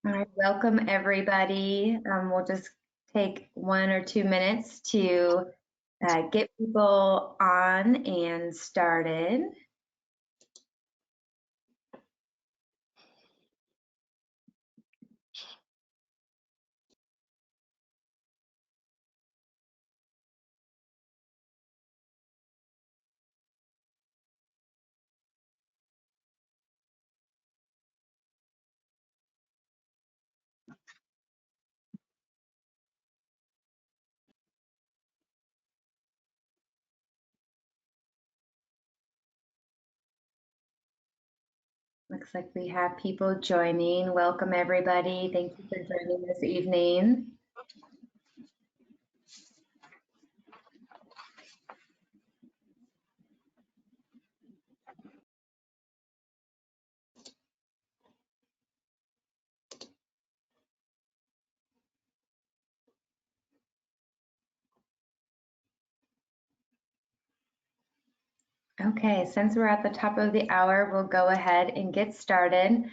All right, welcome everybody. We'll just take 1 or 2 minutes to get people on and started. Looks like we have people joining. Welcome everybody. Thank you for joining this evening. Okay, since we're at the top of the hour, we'll go ahead and get started.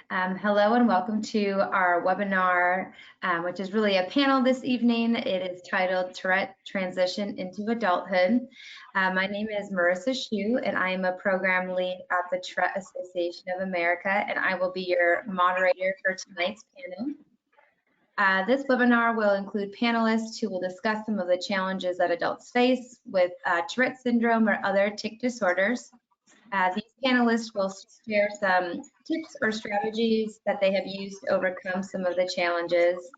Hello and welcome to our webinar, which is really a panel this evening. It is titled Tourette Transition into Adulthood. My name is Marissa Hsu, and I am a program lead at the Tourette Association of America, and I will be your moderator for tonight's panel. This webinar will include panelists who will discuss some of the challenges that adults face with Tourette syndrome or other tic disorders. These panelists will share some tips or strategies that they have used to overcome some of the challenges.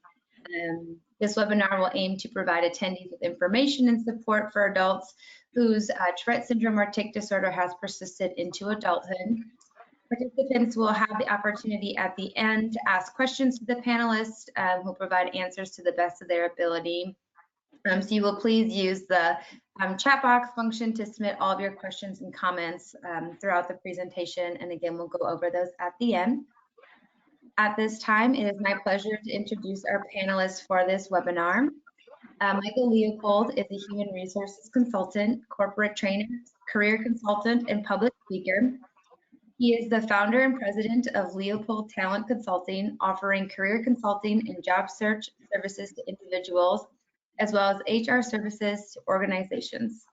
This webinar will aim to provide attendees with information and support for adults whose Tourette syndrome or tic disorder has persisted into adulthood. Participants will have the opportunity at the end to ask questions to the panelists who will provide answers to the best of their ability. So you will please use the chat box function to submit all of your questions and comments throughout the presentation. And again, we'll go over those at the end. At this time, it is my pleasure to introduce our panelists for this webinar. Michael Leopold is a human resources consultant, corporate trainer, career consultant, and public speaker. He is the founder and president of Leopold Talent Consulting, offering career consulting and job search services to individuals, as well as HR services to organizations.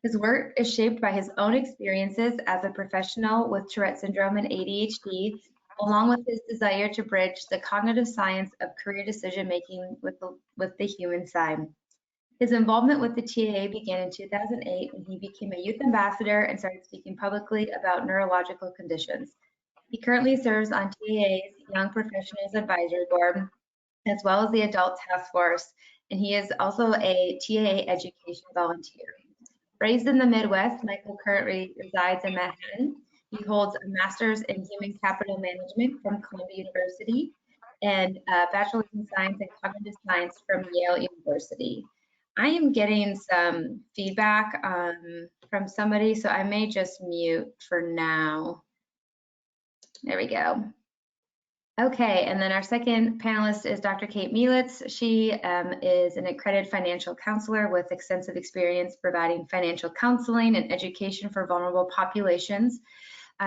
His work is shaped by his own experiences as a professional with Tourette syndrome and ADHD, along with his desire to bridge the cognitive science of career decision-making with the human side. His involvement with the TAA began in 2008 when he became a youth ambassador and started speaking publicly about neurological conditions. He currently serves on TAA's Young Professionals Advisory Board, as well as the Adult Task Force, and he is also a TAA education volunteer. Raised in the Midwest, Michael currently resides in Manhattan. He holds a master's in human capital management from Columbia University and a bachelor's in science and cognitive science from Yale University. I am getting some feedback from somebody, so I may just mute for now. There we go. Okay, and then our second panelist is Dr. Kate Mielitz. She is an accredited financial counselor with extensive experience providing financial counseling and education for vulnerable populations.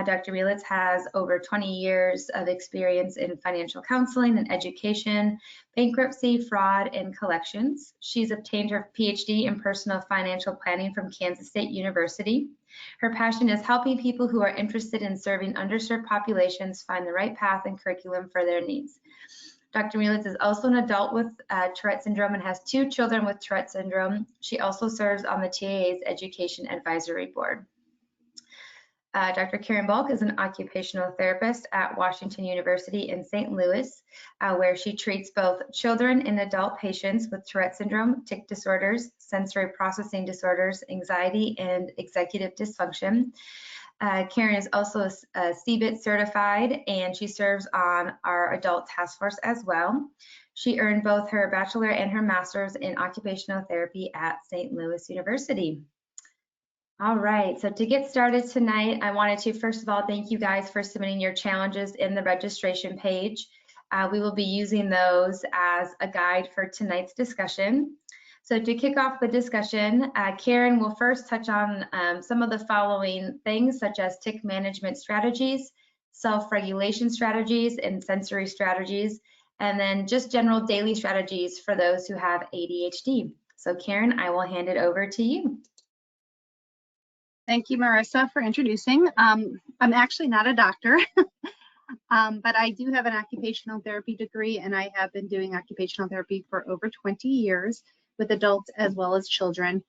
Dr. Mielitz has over 20 years of experience in financial counseling and education, bankruptcy, fraud, and collections. She's obtained her PhD in personal financial planning from Kansas State University. Her passion is helping people who are interested in serving underserved populations find the right path and curriculum for their needs. Dr. Mielitz is also an adult with Tourette syndrome and has 2 children with Tourette syndrome. She also serves on the TAA's Education Advisory Board. Dr. Karen Bulk is an occupational therapist at Washington University in St. Louis, where she treats both children and adult patients with Tourette syndrome, tic disorders, sensory processing disorders, anxiety, and executive dysfunction. Karen is also a CBIT certified, and she serves on our adult task force as well. She earned both her bachelor and her master's in occupational therapy at St. Louis University. All right, so to get started tonight, I wanted to first of all thank you guys for submitting your challenges in the registration page. We will be using those as a guide for tonight's discussion. So to kick off the discussion, Karen will first touch on some of the following things, such as tic management strategies, self-regulation strategies, and sensory strategies. and then just general daily strategies for those who have ADHD. So Karen, I will hand it over to you. Thank you, Marissa, for introducing. I'm actually not a doctor, but I do have an occupational therapy degree, and I have been doing occupational therapy for over 20 years with adults as well as children.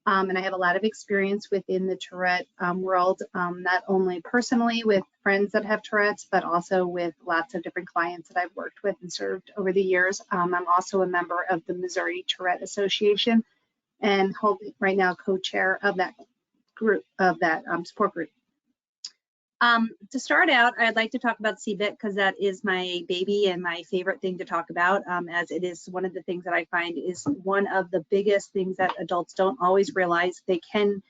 And I have a lot of experience within the Tourette world, not only personally with friends that have Tourette's, but also with lots of different clients that I've worked with and served over the years. I'm also a member of the Missouri Tourette Association and hold right now co-chair of that group, of that support group. To start out, I'd like to talk about CBIT because that is my baby and my favorite thing to talk about, as it is one of the things that I find is one of the biggest things that adults don't always realize they can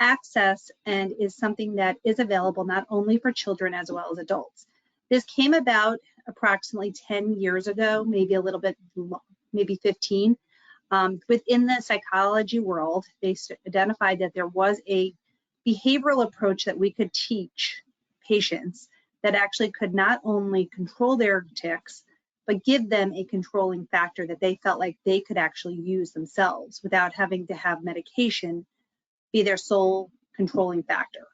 access, and is something that is available not only for children as well as adults. This came about approximately 10 years ago, maybe a little bit, maybe 15. Within the psychology world, they identified that there was a behavioral approach that we could teach patients that actually could not only control their tics, but give them a controlling factor that they felt like they could actually use themselves without having to have medication be their sole controlling factor.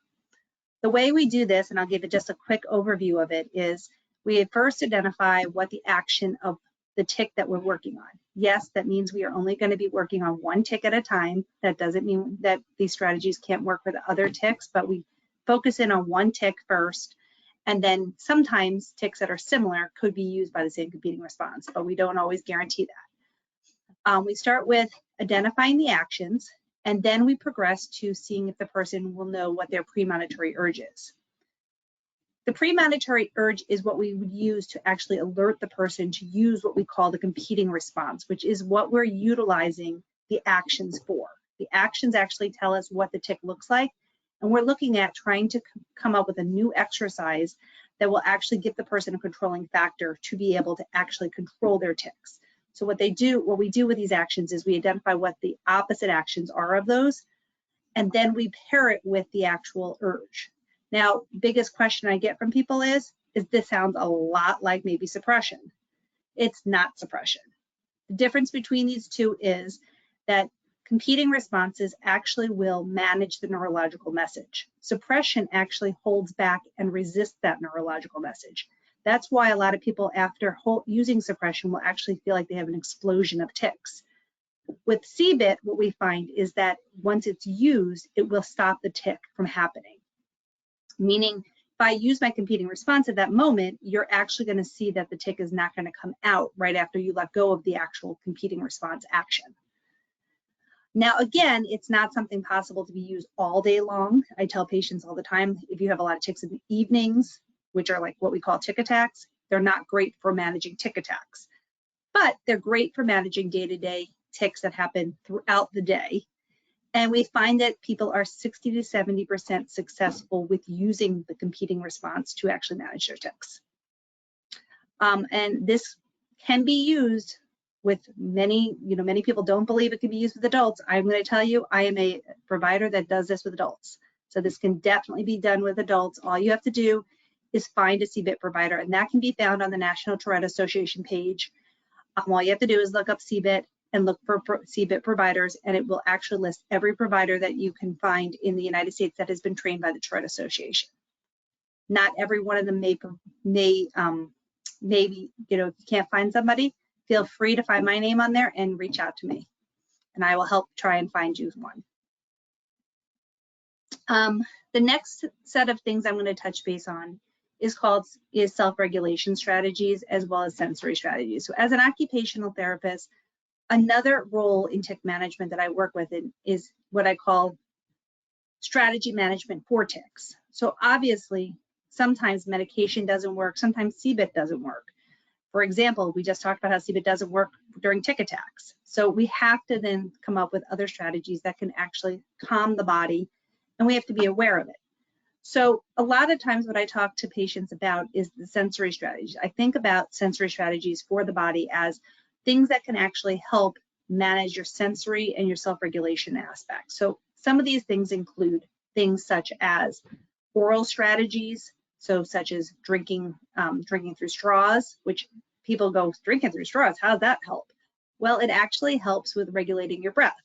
The way we do this, and I'll give it just a quick overview of it, is we first identify what the action of the tic that we're working on. Yes, that means we are only going to be working on one tic at a time. That doesn't mean that these strategies can't work with other tics, but we focus in on one tic first, and then sometimes tics that are similar could be used by the same competing response, but we don't always guarantee that. We start with identifying the actions, and then we progress to seeing if the person will know what their premonitory urge is. The premonitory urge is what we would use to actually alert the person to use what we call the competing response, which is what we're utilizing the actions for. The actions actually tell us what the tic looks like, and we're looking at trying to come up with a new exercise that will actually give the person a controlling factor to be able to actually control their tics. So what we do with these actions is we identify what the opposite actions are of those, and then we pair it with the actual urge. Now, biggest question I get from people is this sounds a lot like maybe suppression. It's not suppression. The difference between these two is that competing responses actually will manage the neurological message. Suppression actually holds back and resists that neurological message. That's why a lot of people after using suppression will actually feel like they have an explosion of tics. With CBIT, what we find is that once it's used, it will stop the tic from happening. Meaning, if I use my competing response at that moment, you're actually going to see that the tic is not going to come out right after you let go of the actual competing response action. Now, again, it's not something possible to be used all day long. I tell patients all the time, if you have a lot of tics in the evenings, which are like what we call tic attacks, they're not great for managing tic attacks, but they're great for managing day-to-day tics that happen throughout the day. And we find that people are 60 to 70% successful with using the competing response to actually manage their tics. And this can be used with many people don't believe it can be used with adults. I'm going to tell you, I am a provider that does this with adults. So this can definitely be done with adults. All you have to do is find a CBIT provider, and that can be found on the National Tourette Association page. All you have to do is look up CBIT and look for CBIT providers, and it will actually list every provider that you can find in the United States that has been trained by the Tourette Association. Not every one of them maybe, if you can't find somebody, feel free to find my name on there and reach out to me, and I will help try and find you one. The next set of things I'm going to touch base on is self-regulation strategies as well as sensory strategies. So as an occupational therapist, another role in tic management that I work with is what I call strategy management for tics. So obviously, sometimes medication doesn't work, sometimes CBIT doesn't work. For example, we just talked about how CBIT doesn't work during tic attacks. So we have to then come up with other strategies that can actually calm the body, and we have to be aware of it. So a lot of times what I talk to patients about is the sensory strategies. I think about sensory strategies for the body as things that can actually help manage your sensory and your self-regulation aspects. So some of these things include things such as oral strategies, so such as drinking through straws, which people go, drinking through straws, how does that help? Well, it actually helps with regulating your breath.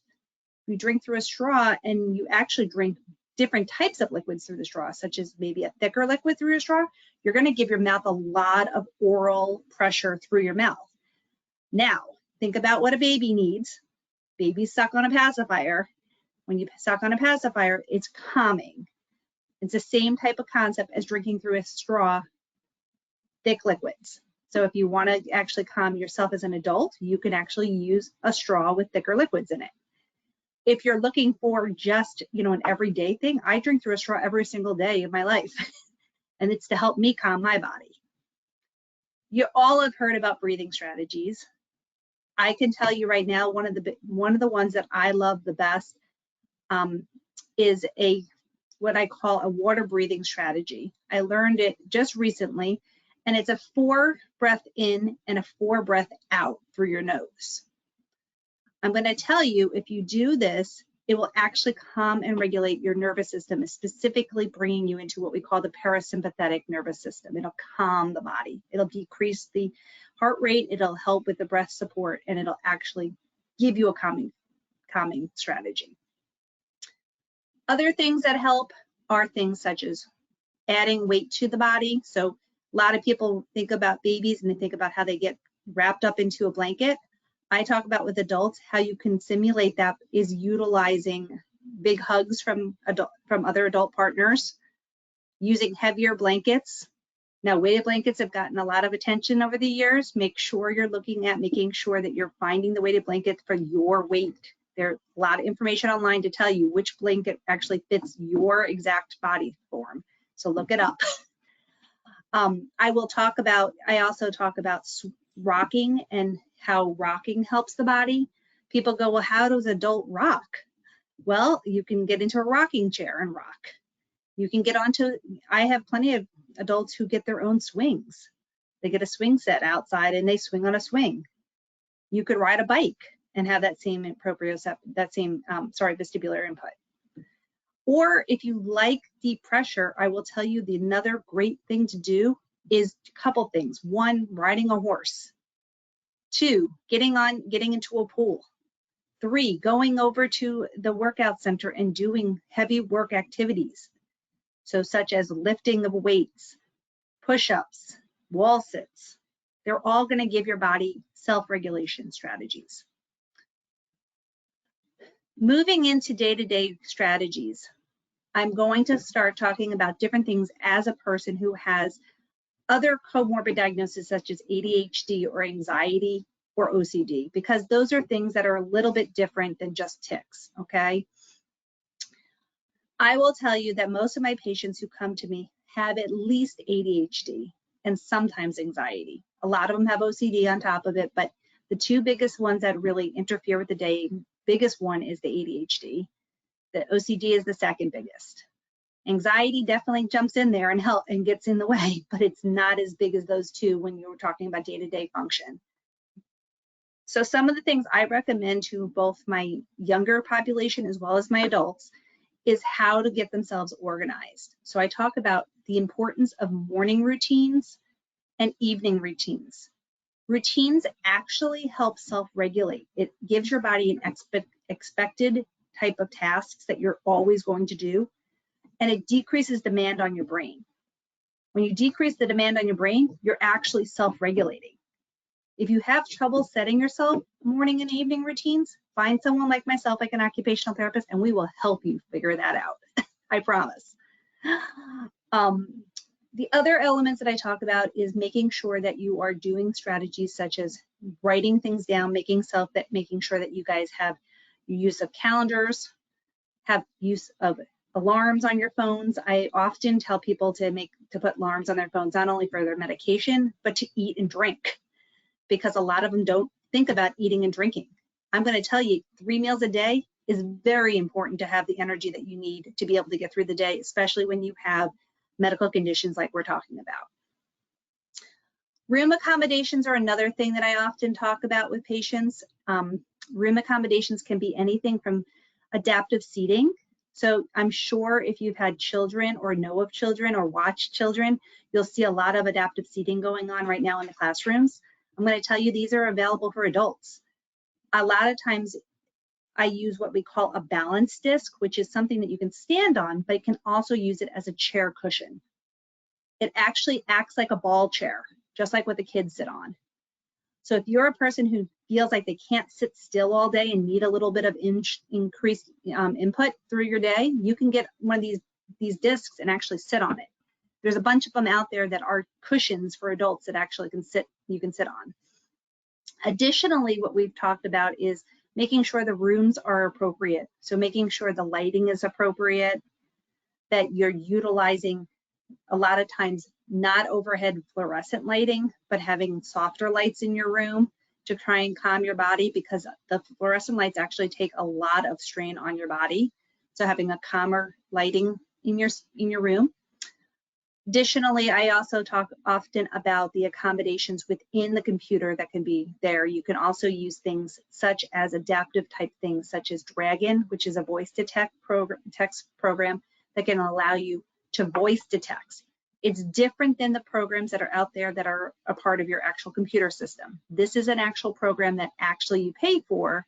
You drink through a straw and you actually drink different types of liquids through the straw, such as maybe a thicker liquid through a straw, you're going to give your mouth a lot of oral pressure through your mouth. Now, think about what a baby needs. Babies suck on a pacifier. When you suck on a pacifier, it's calming. It's the same type of concept as drinking through a straw, thick liquids. So if you want to actually calm yourself as an adult, you can actually use a straw with thicker liquids in it. If you're looking for just, an everyday thing, I drink through a straw every single day of my life, and it's to help me calm my body. You all have heard about breathing strategies. I can tell you right now, one of the ones that I love the best is what I call a water breathing strategy. I learned it just recently, and it's a 4 breath in and a 4 breath out through your nose. I'm going to tell you, if you do this, it will actually calm and regulate your nervous system, specifically bringing you into what we call the parasympathetic nervous system. It'll calm the body. It'll decrease the heart rate. It'll help with the breath support, and it'll actually give you a calming strategy. Other things that help are things such as adding weight to the body. So a lot of people think about babies and they think about how they get wrapped up into a blanket. I talk about with adults how you can simulate that is utilizing big hugs from other adult partners, using heavier blankets. Now, weighted blankets have gotten a lot of attention over the years. Make sure you're looking at making sure that you're finding the weighted blanket for your weight. There's a lot of information online to tell you which blanket actually fits your exact body form. So look it up. I also talk about rocking and how rocking helps the body. People go, well, how does an adult rock? Well, you can get into a rocking chair and rock. You can get I have plenty of adults who get their own swings. They get a swing set outside and they swing on a swing. You could ride a bike and have that same vestibular input. Or if you like deep pressure, I will tell you another great thing to do is a couple things. 1, riding a horse. 2, getting into a pool. 3, going over to the workout center and doing heavy work activities. So such as lifting the weights, push-ups, wall sits. They're all going to give your body self-regulation strategies. Moving into day-to-day strategies, I'm going to start talking about different things as a person who has other comorbid diagnoses such as ADHD or anxiety or OCD, because those are things that are a little bit different than just tics, okay? I will tell you that most of my patients who come to me have at least ADHD and sometimes anxiety. A lot of them have OCD on top of it, but the 2 biggest ones that really interfere with the day, biggest one is the ADHD. The OCD is the second biggest. Anxiety definitely jumps in there and gets in the way, but it's not as big as those 2 when you're talking about day-to-day function. So some of the things I recommend to both my younger population as well as my adults is how to get themselves organized. So I talk about the importance of morning routines and evening routines. Routines actually help self-regulate. It gives your body an expected type of tasks that you're always going to do, and it decreases demand on your brain. When you decrease the demand on your brain, you're actually self-regulating. If you have trouble setting yourself morning and evening routines, find someone like myself, like an occupational therapist, and we will help you figure that out. I promise. The other elements that I talk about is making sure that you are doing strategies such as writing things down, making sure that you guys have use of calendars, have use of alarms on your phones. I often tell people to put alarms on their phones, not only for their medication, but to eat and drink, because a lot of them don't think about eating and drinking. I'm going to tell you 3 meals a day is very important to have the energy that you need to be able to get through the day, especially when you have medical conditions like we're talking about. Room accommodations are another thing that I often talk about with patients. Room accommodations can be anything from adaptive seating. So I'm sure if you've had children or know of children or watch children, you'll see a lot of adaptive seating going on right now in the classrooms. I'm going to tell you these are available for adults. A lot of times I use what we call a balance disc, which is something that you can stand on, but you can also use it as a chair cushion. It actually acts like a ball chair, just like what the kids sit on. So if you're a person who feels like they can't sit still all day and need a little bit of increased input through your day, you can get one of these discs and actually sit on it. There's a bunch of them out there that are cushions for adults that actually you can sit on. Additionally, what we've talked about is making sure the rooms are appropriate. So making sure the lighting is appropriate, that you're utilizing a lot of times not overhead fluorescent lighting, but having softer lights in your room to try and calm your body, because the fluorescent lights actually take a lot of strain on your body. So having a calmer lighting in your room. Additionally, I also talk often about the accommodations within the computer that can be there. You can also use things such as adaptive type things such as Dragon, which is a voice to text program that can allow you to voice to text. It's different than the programs that are out there that are a part of your actual computer system. This is an actual program that actually you pay for,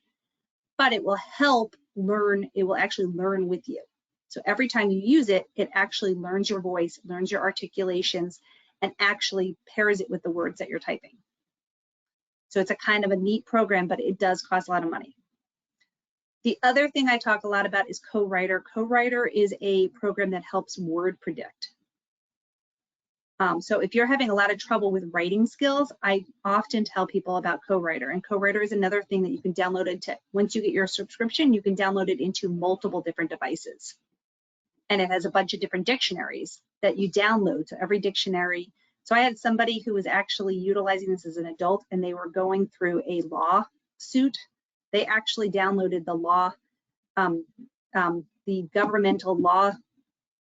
but it will help learn, it will actually learn with you. So every time you use it, it actually learns your voice, learns your articulations, and actually pairs it with the words that you're typing. So it's a kind of a neat program, but it does cost a lot of money. The other thing I talk a lot about is Co-Writer. Co-Writer is a program that helps word predict. So if you're having a lot of trouble with writing skills, I often tell people about Co-Writer. And Co-Writer is another thing that you can download into. Once you get your subscription, you can download it into multiple different devices. And it has a bunch of different dictionaries that you download. So every dictionary. So I had somebody who was actually utilizing this as an adult, and they were going through a lawsuit. They actually downloaded the law, the governmental law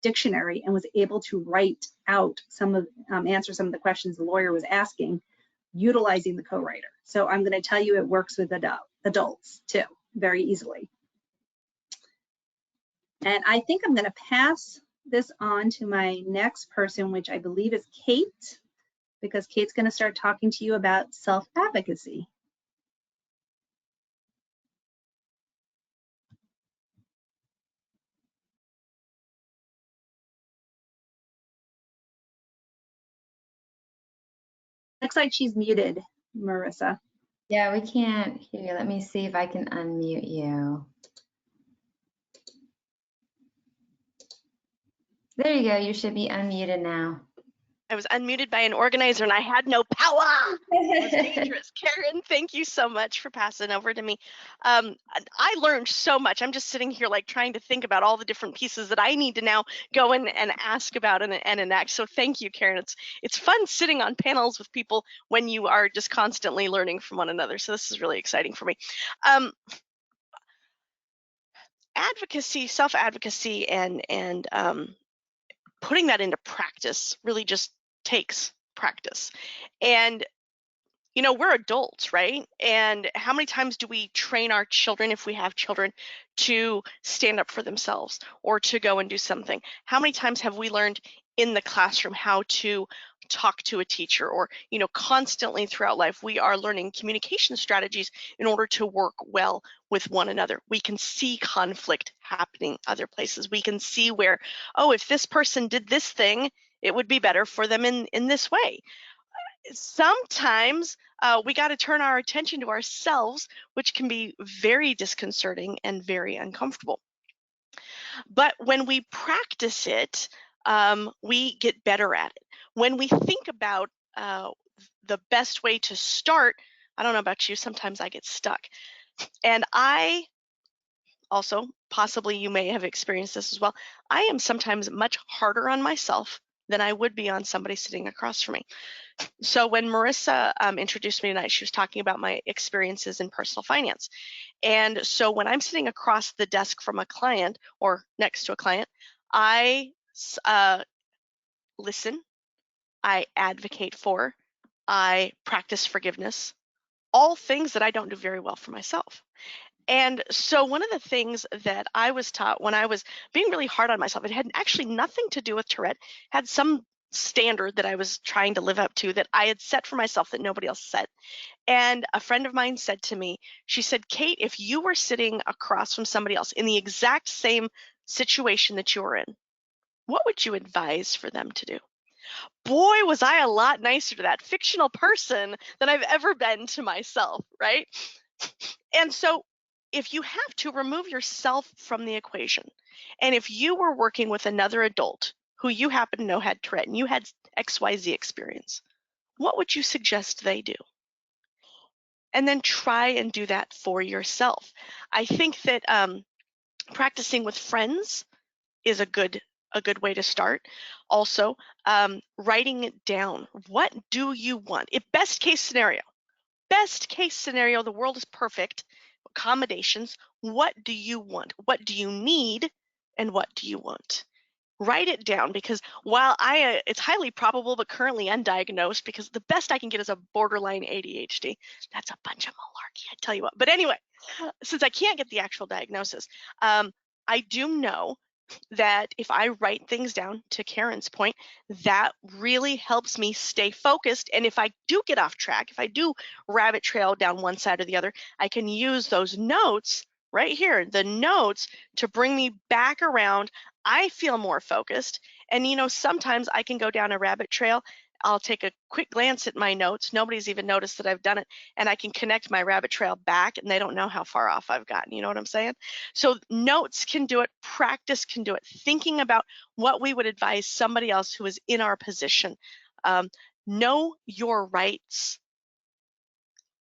dictionary, and was able to write out some of, answer some of the questions the lawyer was asking, utilizing the Co-Writer. So I'm going to tell you it works with adults too, very easily. And I think I'm going to pass this on to my next person, which I believe is Kate, because Kate's going to start talking to you about self-advocacy. Looks like she's muted, Marissa. Yeah, we can't hear you. Let me see if I can unmute you. There you go. You should be unmuted now. I was unmuted by an organizer and I had no power. It was dangerous. Karen, thank you so much for passing over to me. I learned so much. I'm just sitting here like trying to think about all the different pieces that I need to now go in and ask about and enact. So thank you, Karen. It's fun sitting on panels with people when you are just constantly learning from one another. So this is really exciting for me. Advocacy, self-advocacy, and putting that into practice really just takes practice. And you know, we're adults, right? And how many times do we train our children, if we have children, to stand up for themselves or to go and do something? How many times have we learned in the classroom how to talk to a teacher? Or, you know, constantly throughout life, we are learning communication strategies in order to work well with one another. We can see conflict happening other places. We can see where, oh, if this person did this thing, it would be better for them in this way. Sometimes we got to turn our attention to ourselves, which can be very disconcerting and very uncomfortable. But when we practice it, we get better at it. When we think about the best way to start, I don't know about you, sometimes I get stuck. And I also, possibly you may have experienced this as well, I am sometimes much harder on myself than I would be on somebody sitting across from me. So when Marissa introduced me tonight, she was talking about my experiences in personal finance. And so when I'm sitting across the desk from a client or next to a client, I listen, I advocate for, I practice forgiveness, all things that I don't do very well for myself. And so one of the things that I was taught when I was being really hard on myself, it had actually nothing to do with Tourette, had some standard that I was trying to live up to that I had set for myself that nobody else set. And a friend of mine said to me, she said, Kate, if you were sitting across from somebody else in the exact same situation that you were in, what would you advise for them to do? Boy, was I a lot nicer to that fictional person than I've ever been to myself, right? And so if you have to remove yourself from the equation, and if you were working with another adult who you happen to know had Tourette and you had XYZ experience, what would you suggest they do? And then try and do that for yourself. I think that practicing with friends is a good way to start. Also, writing it down. What do you want? If best case scenario, the world is perfect, accommodations, what do you want? What do you need? And what do you want? Write it down, because while it's highly probable but currently undiagnosed, because the best I can get is a borderline ADHD. That's a bunch of malarkey, I tell you what. But anyway, since I can't get the actual diagnosis, I do know that if I write things down, to Karen's point, that really helps me stay focused. And if I do get off track, if I do rabbit trail down one side or the other, I can use those notes right here, the notes, to bring me back around. I feel more focused. And sometimes I can go down a rabbit trail. I'll take a quick glance at my notes. Nobody's even noticed that I've done it, and I can connect my rabbit trail back, and they don't know how far off I've gotten. You know what I'm saying? So notes can do it, practice can do it. Thinking about what we would advise somebody else who is in our position. Know your rights.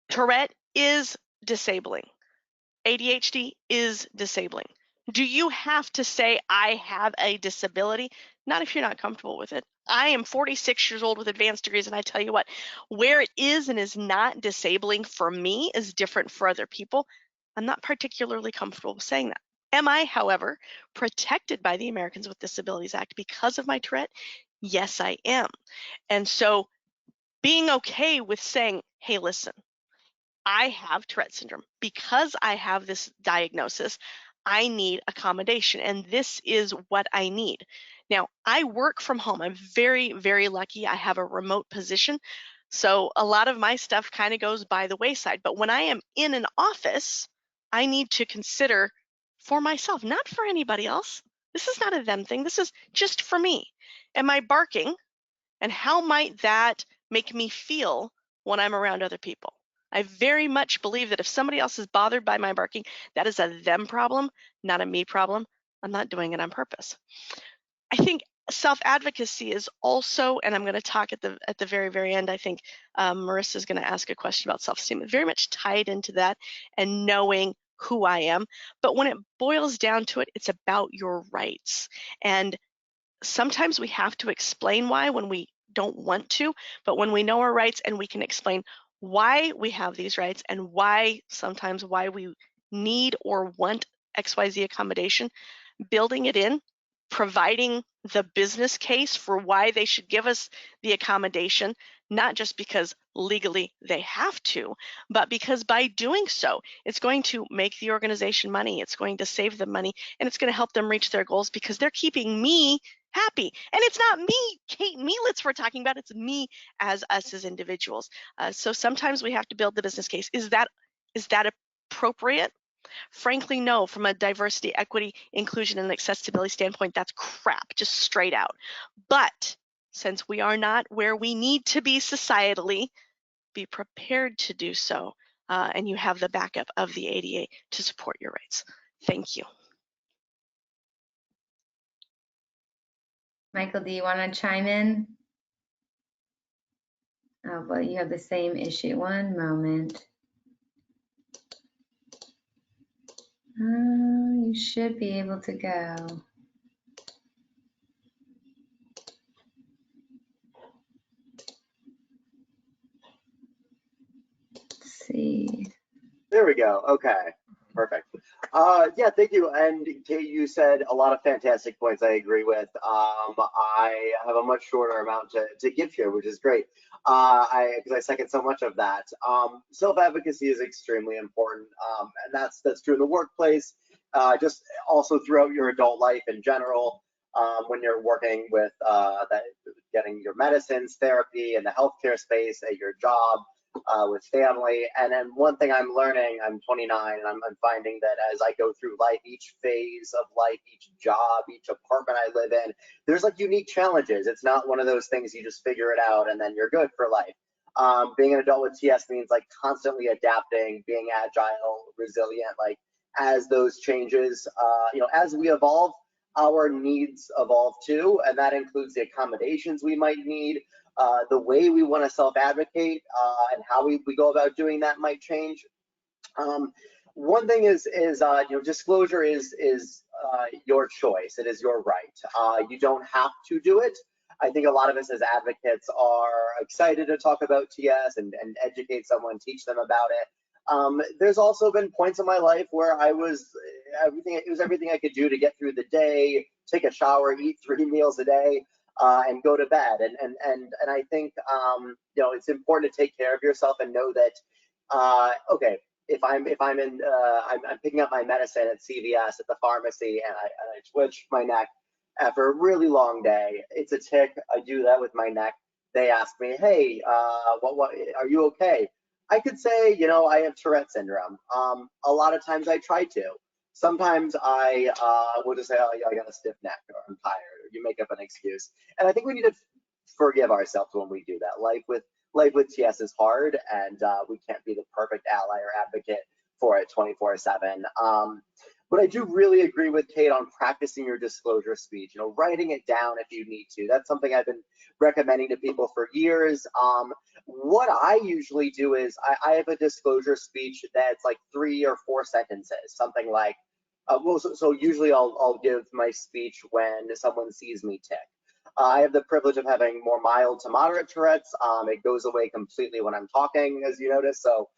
Tourette is disabling. ADHD is disabling. Do you have to say, I have a disability? Not if you're not comfortable with it. I am 46 years old with advanced degrees, and I tell you what, where it is and is not disabling for me is different for other people. I'm not particularly comfortable with saying that. Am I, however, protected by the Americans with Disabilities Act because of my Tourette? Yes, I am. And so being okay with saying, hey, listen, I have Tourette syndrome. Because I have this diagnosis, I need accommodation, and this is what I need. Now, I work from home. I'm very, very lucky. I have a remote position, so a lot of my stuff kind of goes by the wayside. But when I am in an office, I need to consider for myself, not for anybody else. This is not a them thing. This is just for me. Am I barking? And how might that make me feel when I'm around other people? I very much believe that if somebody else is bothered by my barking, that is a them problem, not a me problem. I'm not doing it on purpose. I think self-advocacy is also, and I'm going to talk at the very, very end, I think Marissa is going to ask a question about self-esteem, very much tied into that and knowing who I am. But when it boils down to it, it's about your rights. And sometimes we have to explain why when we don't want to, but when we know our rights and we can explain why we have these rights and why we need or want XYZ accommodation, building it in, providing the business case for why they should give us the accommodation, not just because legally they have to, but because by doing so, it's going to make the organization money, it's going to save them money, and it's going to help them reach their goals because they're keeping me happy. And it's not me, Kate Mielitz, we're talking about, it's me as us as individuals. So sometimes we have to build the business case. Is that appropriate? Frankly, no. From a diversity, equity, inclusion, and accessibility standpoint, that's crap, just straight out. But since we are not where we need to be societally, be prepared to do so, and you have the backup of the ADA to support your rights. Thank you. Michael, do you want to chime in? Oh, well, you have the same issue. One moment. You should be able to go. Let's see. There we go. Okay, perfect. Yeah, thank you. And Kate, you said a lot of fantastic points I agree with. I have a much shorter amount to give here, which is great. Because I second so much of that. Self-advocacy is extremely important, and that's true in the workplace, just also throughout your adult life in general. when you're working with getting your medicines, therapy, in the healthcare space, at your job, with family. And then one thing I'm learning, I'm 29, and I'm finding that as I go through life, each phase of life, each job, each apartment I live in, there's like unique challenges. It's not one of those things you just figure it out and then you're good for life. Being an adult with TS means like constantly adapting, being agile, resilient, like as those changes, as we evolve, our needs evolve too, and that includes the accommodations we might need, the way we want to self-advocate, and how we go about doing that might change. One thing is disclosure is your choice. It is your right. You don't have to do it. I think a lot of us as advocates are excited to talk about TS and educate someone, teach them about it. There's also been points in my life where it was everything I could do to get through the day, take a shower, eat 3 meals a day, and go to bed. And I think it's important to take care of yourself and know that okay, if I'm picking up my medicine at CVS at the pharmacy and I twitch my neck after a really long day, it's a tic. I do that with my neck. They ask me, hey, what are you okay? I could say, I have Tourette syndrome. A lot of times I try to. Sometimes I will just say, oh, I got a stiff neck, or I'm tired, or you make up an excuse. And I think we need to forgive ourselves when we do that. Life with TS is hard, and we can't be the perfect ally or advocate for it 24/7. But I do really agree with Kate on practicing your disclosure speech, writing it down if you need to. That's something I've been recommending to people for years. What I usually do is I have a disclosure speech that's like 3 or 4 sentences, something like, so usually I'll give my speech when someone sees me tick. I have the privilege of having more mild to moderate Tourette's. It goes away completely when I'm talking, as you notice. So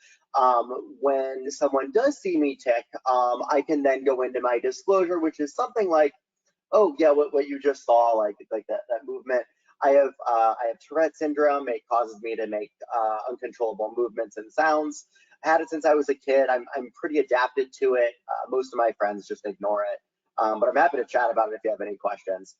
when someone does see me tick, I can then go into my disclosure, which is something like, oh yeah, what you just saw, like that movement. I have Tourette syndrome. It causes me to make uncontrollable movements and sounds. I had it since I was a kid. I'm pretty adapted to it. Most of my friends just ignore it, but I'm happy to chat about it if you have any questions.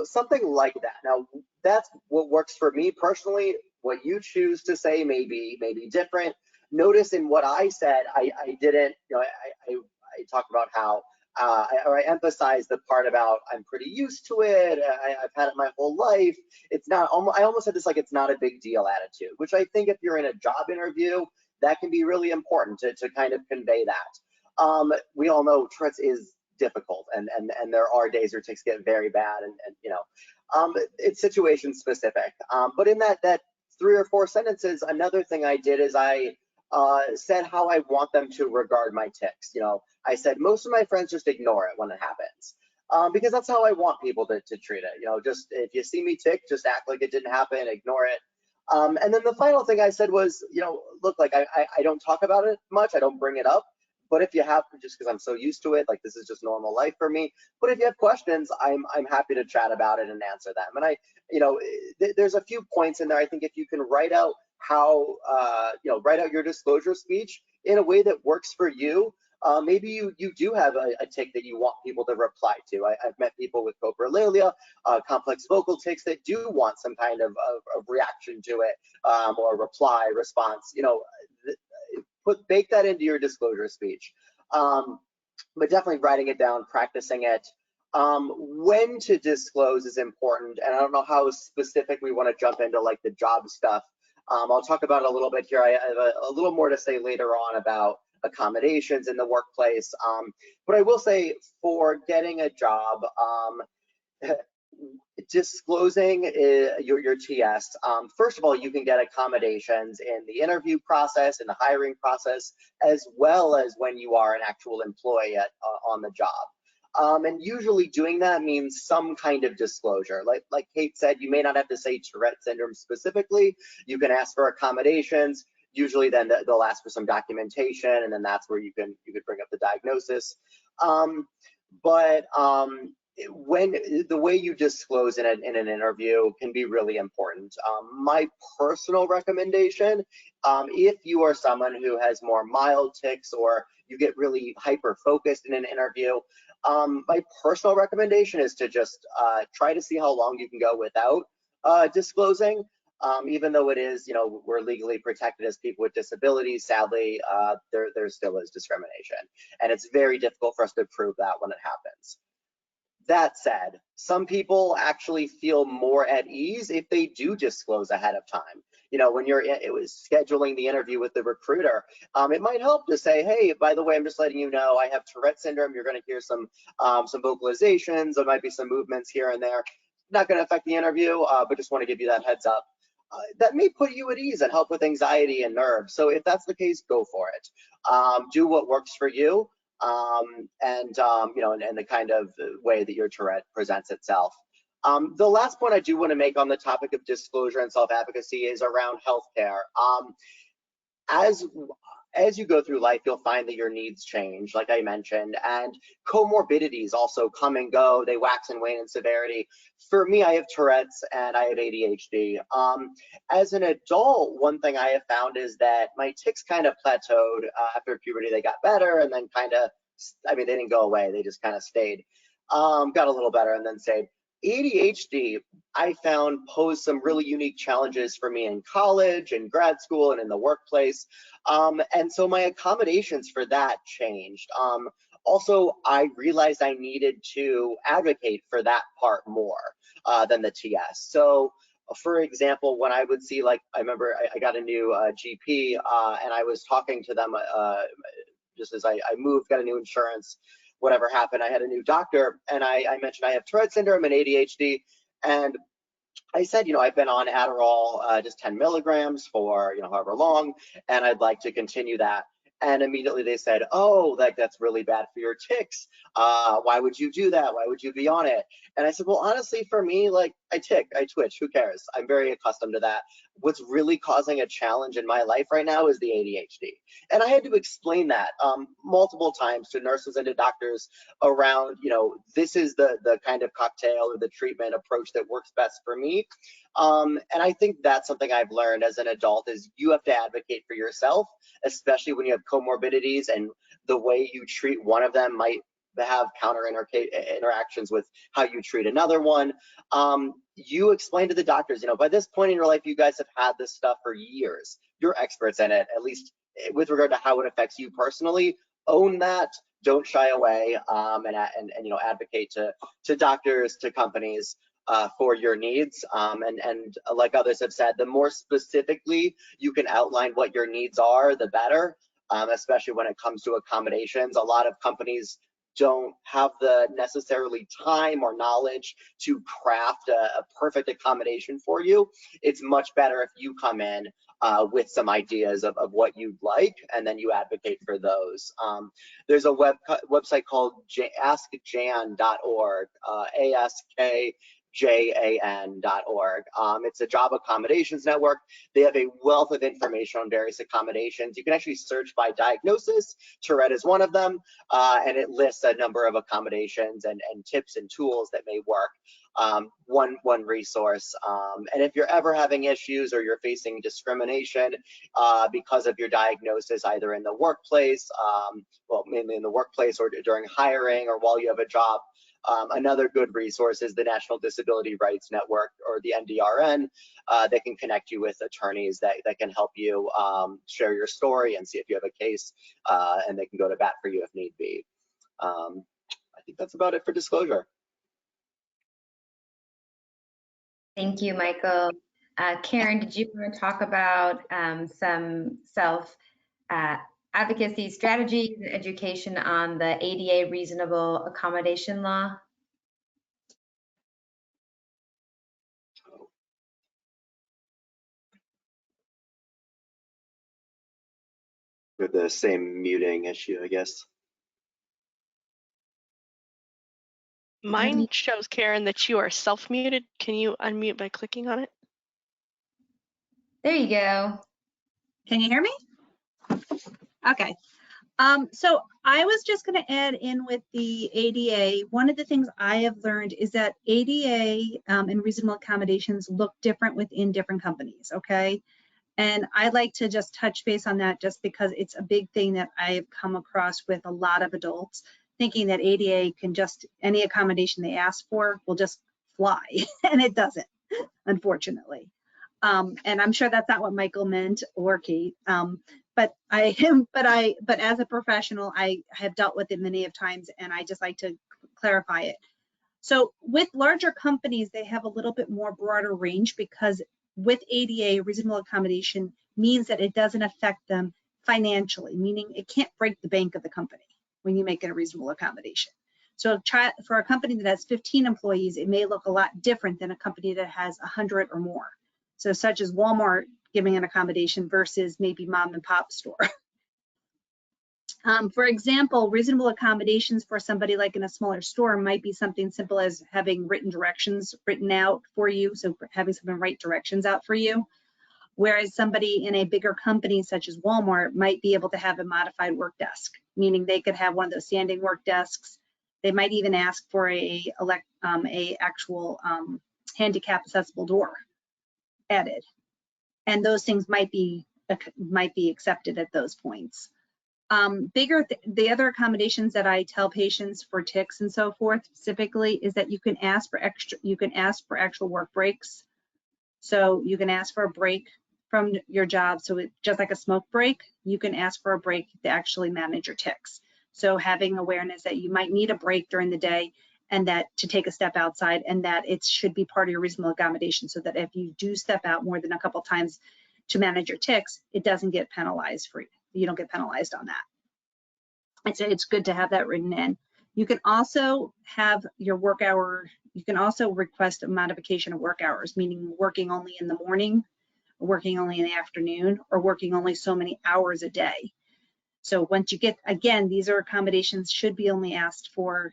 Something like that. Now, that's what works for me personally. What you choose to say may be different. Notice in what I said, I didn't, I talked about how, I emphasize the part about I'm pretty used to it. I've had it my whole life. It's not, I almost said this like it's not a big deal attitude, which I think if you're in a job interview, that can be really important to kind of convey that. We all know Tourette's is difficult, and there are days where tics get very bad, and it's situation specific. But in that 3 or 4 sentences, another thing I did is I said how I want them to regard my tics. I said most of my friends just ignore it when it happens, because that's how I want people to treat it. Just if you see me tick, just act like it didn't happen, ignore it. And then the final thing I said was, look, like I don't talk about it much, I don't bring it up. But if you have, just because I'm so used to it, like this is just normal life for me. But if you have questions, I'm happy to chat about it and answer them. And there's a few points in there. I think if you can write out how, write out your disclosure speech in a way that works for you. Maybe you do have a tic that you want people to reply to. I've met people with coprolalia, complex vocal tics that do want some kind of reaction to it, or reply, response. Bake that into your disclosure speech. But definitely writing it down, practicing it. When to disclose is important, and I don't know how specific we want to jump into like the job stuff. I'll talk about it a little bit here. I have a little more to say later on about accommodations in the workplace. But I will say for getting a job, disclosing your TS, first of all, you can get accommodations in the interview process, in the hiring process, as well as when you are an actual employee on the job. And usually doing that means some kind of disclosure. Like Kate said, you may not have to say Tourette syndrome specifically. You can ask for accommodations. Usually then they'll ask for some documentation, and then that's where you could bring up the diagnosis. When the way you disclose in an interview can be really important. My personal recommendation, if you are someone who has more mild tics or you get really hyper focused in an interview, My personal recommendation is to just try to see how long you can go without disclosing. Even though it is, we're legally protected as people with disabilities, sadly, there still is discrimination. And it's very difficult for us to prove that when it happens. That said, some people actually feel more at ease if they do disclose ahead of time. When you're scheduling the interview with the recruiter, it might help to say, hey, by the way, I'm just letting you know I have Tourette syndrome. You're going to hear some vocalizations. There might be some movements here and there. Not going to affect the interview, but just want to give you that heads up. That may put you at ease and help with anxiety and nerves. So if that's the case, go for it. Do what works for you. And the kind of way that your Tourette presents itself. The last point I do want to make on the topic of disclosure and self-advocacy is around healthcare. As you go through life, you'll find that your needs change, like I mentioned, and comorbidities also come and go. They wax and wane in severity. For me, I have Tourette's and I have ADHD. As an adult, one thing I have found is that my tics kind of plateaued after puberty. They got better and then they didn't go away. They just kind of stayed, got a little better and then stayed. ADHD, I found, posed some really unique challenges for me in college and grad school and in the workplace. And so my accommodations for that changed. Also, I realized I needed to advocate for that part more than the TS. So, for example, when I would see, I remember I got a new GP and I was talking to them just as I moved, got a new insurance, whatever happened, I had a new doctor, and I mentioned I have Tourette syndrome and ADHD, and I said, I've been on Adderall, just 10 milligrams for, however long, and I'd like to continue that. And immediately they said, oh, that's really bad for your tics. Why would you do that? Why would you be on it? And I said, well, honestly, for me, I tick, I twitch, who cares? I'm very accustomed to that. What's really causing a challenge in my life right now is the ADHD. And I had to explain that multiple times to nurses and to doctors around, this is the kind of cocktail or the treatment approach that works best for me. And I think that's something I've learned as an adult is you have to advocate for yourself, especially when you have comorbidities, and the way you treat one of them might have counter interactions with how you treat another one. You explain to the doctors, by this point in your life, you guys have had this stuff for years. You're experts in it, at least with regard to how it affects you personally. Own that. Don't shy away, and advocate to doctors, to companies for your needs. And like others have said, the more specifically you can outline what your needs are, the better, especially when it comes to accommodations. A lot of companies don't have the necessarily time or knowledge to craft a perfect accommodation for you. It's much better if you come in with some ideas of what you'd like, and then you advocate for those. There's a website called askjan.org, ASKJAN.org. It's a job accommodations network. They have a wealth of information on various accommodations. You can actually search by diagnosis. Tourette is one of them, and it lists a number of accommodations and tips and tools that may work. One resource. And if you're ever having issues or you're facing discrimination because of your diagnosis, either in the workplace, mainly in the workplace or during hiring or while you have a job, another good resource is the National Disability Rights Network, or the NDRN, that can connect you with attorneys that can help you share your story and see if you have a case, and they can go to bat for you if need be. I think that's about it for disclosure. Thank you, Michael. Karen, did you want to talk about some self-advocacy strategies and education on the ADA reasonable accommodation law? With the same muting issue, I guess. Mine shows, Karen, that you are self-muted. Can you unmute by clicking on it? There you go. Can you hear me? Okay. So I was just going to add in with the ADA. One of the things I have learned is that ADA and reasonable accommodations look different within different companies, okay? And I'd like to just touch base on that just because it's a big thing that I've come across with a lot of adults. thinking that ADA can just, any accommodation they ask for will just fly, and it doesn't, unfortunately. And I'm sure that's not what Michael meant or Kate. But as a professional, I have dealt with it many of times, and I just like to clarify it. So with larger companies, they have a little bit more broader range, because with ADA, reasonable accommodation means that it doesn't affect them financially, meaning it can't break the bank of the company when you make it a reasonable accommodation. So for a company that has 15 employees, it may look a lot different than a company that has 100 or more. So such as Walmart giving an accommodation versus maybe mom and pop store. For example, reasonable accommodations for somebody like in a smaller store might be something simple as having written directions written out for you, so having someone write directions out for you. Whereas somebody in a bigger company such as Walmart might be able to have a modified work desk, meaning they could have one of those standing work desks. They might even ask for a actual handicap accessible door added, and those things might be accepted at those points. The other accommodations that I tell patients for tics and so forth specifically is that you can ask for actual work breaks. So you can ask for a break from your job. So just like a smoke break, you can ask for a break to actually manage your tics. So having awareness that you might need a break during the day, and that to take a step outside, and that it should be part of your reasonable accommodation, so that if you do step out more than a couple times to manage your tics, it doesn't get penalized for you. You don't get penalized on that. I'd say it's good to have that written in. You can also have your work hour, you can also request a modification of work hours, meaning working only in the morning, or working only in the afternoon, or working only so many hours a day. So once you get, again, these are accommodations should be only asked for.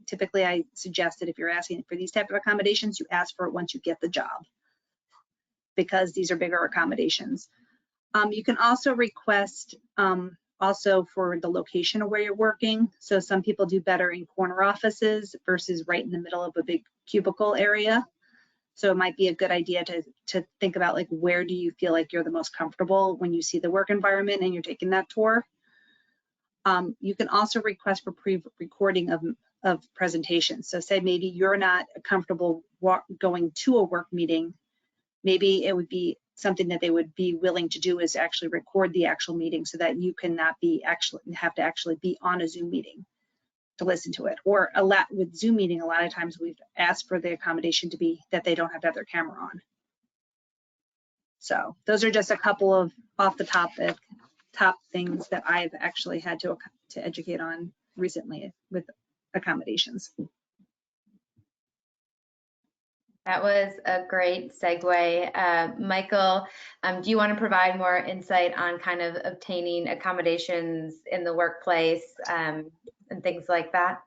Typically I suggest that if you're asking for these type of accommodations, you ask for it once you get the job, because these are bigger accommodations. You can also request also for the location of where you're working. So some people do better in corner offices versus right in the middle of a big cubicle area. So it might be a good idea to think about, like, where do you feel like you're the most comfortable when you see the work environment and you're taking that tour. You can also request for pre-recording of presentations. So say maybe you're not comfortable going to a work meeting, maybe it would be something that they would be willing to do is actually record the actual meeting, so that you cannot have to actually be on a Zoom meeting to listen to it. Or with Zoom meeting, a lot of times we've asked for the accommodation to be that they don't have to have their camera on. So those are just a couple of off the top things that I've actually had to educate on recently with accommodations. That was a great segue. Michael, do you want to provide more insight on kind of obtaining accommodations in the workplace and things like that?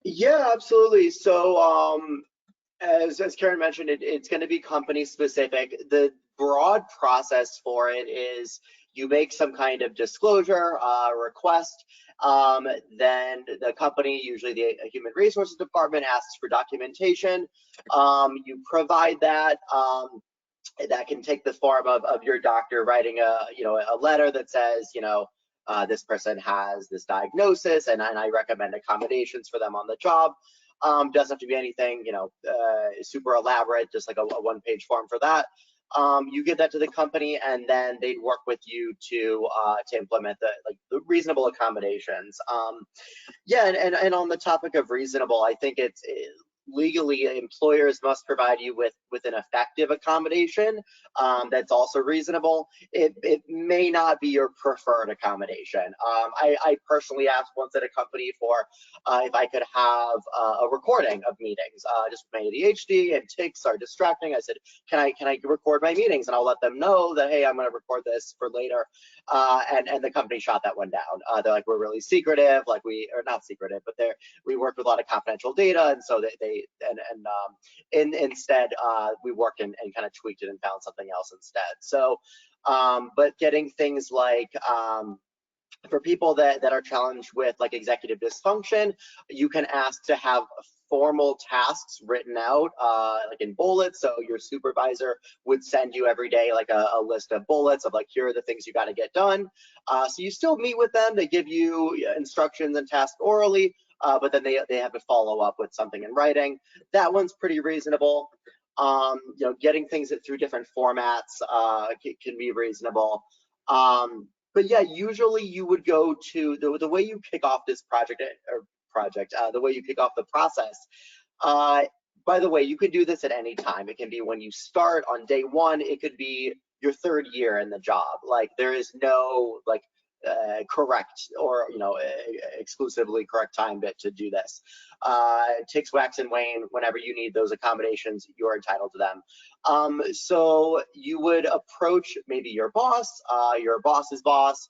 Yeah, absolutely. So as Karen mentioned, it's going to be company specific. The broad process for it is you make some kind of disclosure request. Then the company, usually the human resources department, asks for documentation. You provide that. That can take the form of your doctor writing a letter that says, this person has this diagnosis, and I recommend accommodations for them on the job. Doesn't have to be anything, super elaborate, just like a one-page form for that. You give that to the company, and then they'd work with you to implement the reasonable accommodations. Yeah, and on the topic of reasonable, I think it's legally employers must provide you with an effective accommodation that's also reasonable. It may not be your preferred accommodation. I personally asked once at a company for if I could have a recording of meetings. Just my ADHD and tics are distracting. I said, can I record my meetings, and I'll let them know that, hey, I'm going to record this for later. And the company shot that one down. They're like, we're really secretive, or not secretive, but we worked with a lot of confidential data, and so instead we worked and kind of tweaked it and found something else instead. So, but getting things like for people that are challenged with like executive dysfunction, you can ask to have formal tasks written out, like in bullets. So your supervisor would send you every day like a list of bullets of like, here are the things you got to get done. So you still meet with them. They give you instructions and tasks orally, but then they have to follow up with something in writing. That one's pretty reasonable. Getting things through different formats can be reasonable. But yeah, usually you would go to the way you kick off this the way you kick off the process. By the way, you could do this at any time. It can be when you start on day one. It could be your third year in the job. Like there is no like correct or exclusively correct time to do this. It takes wax and wane. Whenever you need those accommodations, you're entitled to them. So you would approach maybe your boss's boss.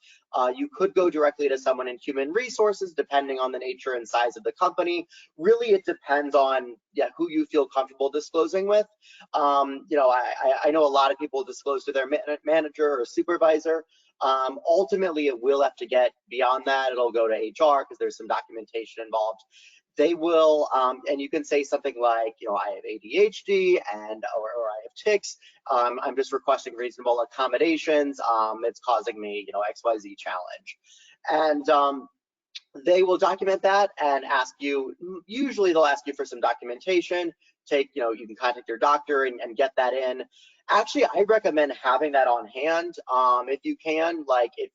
You could go directly to someone in human resources, depending on the nature and size of the company. Really, it depends on who you feel comfortable disclosing with. I know a lot of people disclose to their manager or supervisor. Ultimately, it will have to get beyond that. It'll go to HR because there's some documentation involved. They will, and you can say something like, I have ADHD or I have tics. I'm just requesting reasonable accommodations. It's causing me, XYZ challenge. And they will document that and ask you, usually they'll ask you for some documentation. You can contact your doctor and get that in. Actually, I recommend having that on hand if you can. Like if